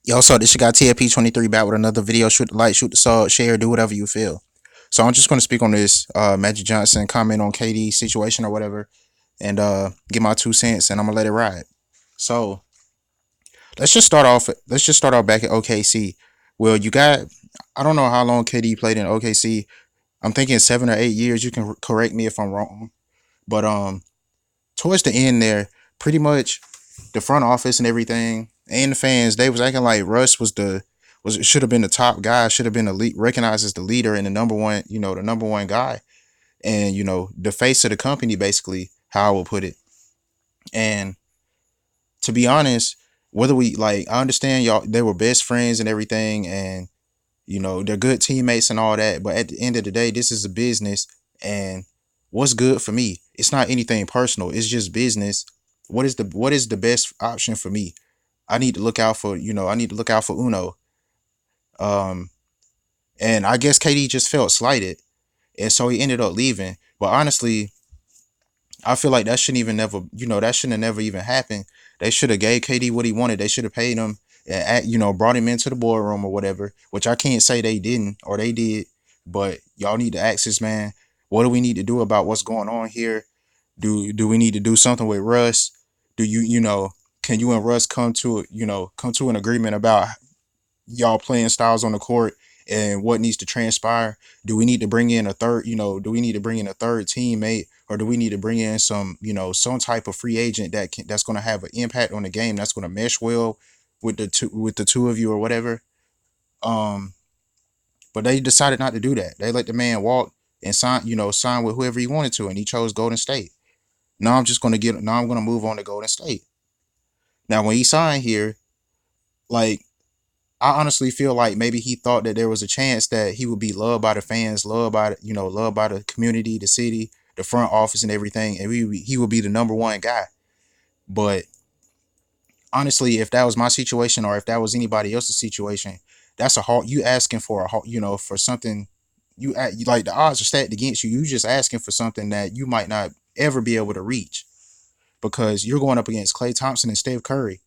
Yo, so this your guy TFP23 back with another video. Shoot the like, shoot the salt, share, do whatever you feel. So I'm just gonna speak on this Magic Johnson comment on KD situation or whatever, and give my 2 cents, and I'm gonna let it ride. So Let's just start off back at OKC. Well, you got I don't know how long KD played in OKC. I'm thinking 7 or 8 years. You can correct me if I'm wrong, but towards the end there, pretty much the front office and everything and the fans, they was acting like Russ was should have been the top guy, should have been the lead, recognized as the leader and the number one, the number one guy, and the face of the company, basically, how I would put it. And to be honest, whether we like, I understand y'all, they were best friends and everything, and they're good teammates and all that. But at the end of the day, this is a business, and what's good for me? It's not anything personal. It's just business. What is the best option for me? I need to look out for I need to look out for Uno. Um, and I guess KD just felt slighted, and so he ended up leaving. But honestly, I feel like that shouldn't even never that shouldn't have never even happened. They should have gave KD what he wanted. They should have paid him and brought him into the boardroom or whatever. Which I can't say they didn't or they did, but y'all need to ask this man, what do we need to do about what's going on here? Do we need to do something with Russ? Do can you and Russ come to an agreement about y'all playing styles on the court and what needs to transpire? Do we need to bring in a third, do we need to bring in a third teammate, or do we need to bring in some type of free agent that's going to have an impact on the game, that's going to mesh well with the two of you or whatever? Um, but they decided not to do that. They let the man walk and sign with whoever he wanted to, and he chose Golden State. Now I'm gonna move on to Golden State. Now when he signed here, like, I honestly feel like maybe he thought that there was a chance that he would be loved by the fans, loved by the community, the city, the front office, and everything, and he would be the number one guy. But honestly, if that was my situation or if that was anybody else's situation, that's a hard. You asking for for something. Like, the odds are stacked against you. You just asking for something that you might not ever be able to reach because you're going up against Klay Thompson and Steph Curry.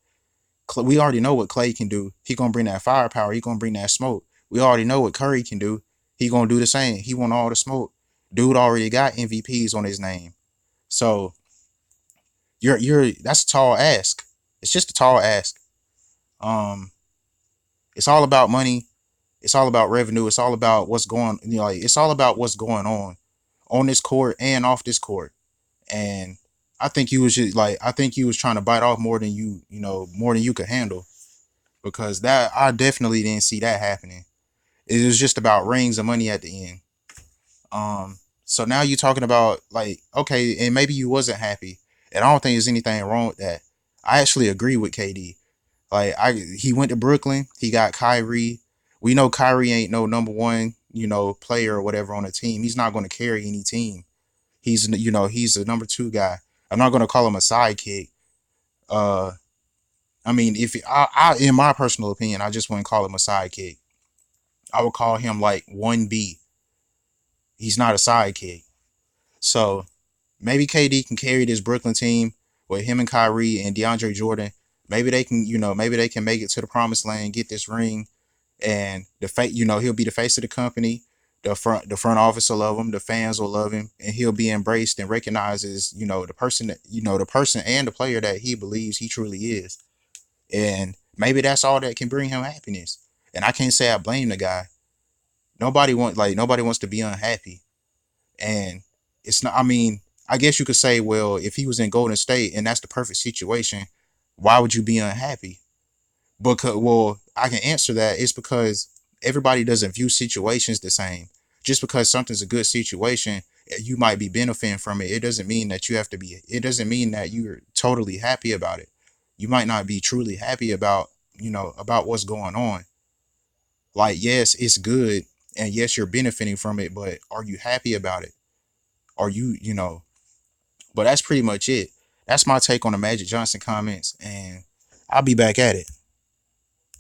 We already know what Klay can do. He gonna bring that firepower. He gonna bring that smoke. We already know what Curry can do. He gonna do the same. He want all the smoke. Dude already got MVPs on his name. So you're that's a tall ask. It's just a tall ask. Um, it's all about money. It's all about revenue. It's all about what's going. Like, it's all about what's going on this court and off this court. And I think he was trying to bite off more than more than you could handle, because that I definitely didn't see that happening. It was just about rings and money at the end. So now you're talking about, like, okay, and maybe you wasn't happy, and I don't think there's anything wrong with that. I actually agree with KD. Like, he went to Brooklyn, he got Kyrie. We know Kyrie ain't no number one, player or whatever on a team. He's not going to carry any team. He's a number two guy. I'm not going to call him a sidekick. Uh, I mean, if in my personal opinion, I just wouldn't call him a sidekick. I would call him like 1B. He's not a sidekick. So maybe KD can carry this Brooklyn team with him and Kyrie and DeAndre Jordan. Maybe they can make it to the promised land, get this ring, and he'll be the face of the company. The front office will love him, the fans will love him, and he'll be embraced and recognized as the person and the player that he believes he truly is. And maybe that's all that can bring him happiness. And I can't say I blame the guy. Nobody wants to be unhappy. And it's not, I mean, I guess you could say, well, if he was in Golden State and that's the perfect situation, why would you be unhappy? Because, well, I can answer that. It's because everybody doesn't view situations the same. Just because something's a good situation, you might be benefiting from it. It doesn't mean that it doesn't mean that you're totally happy about it. You might not be truly happy about what's going on. Like, yes, it's good, and yes, you're benefiting from it, but are you happy about it? Are but that's pretty much it. That's my take on the Magic Johnson comments, and I'll be back at it.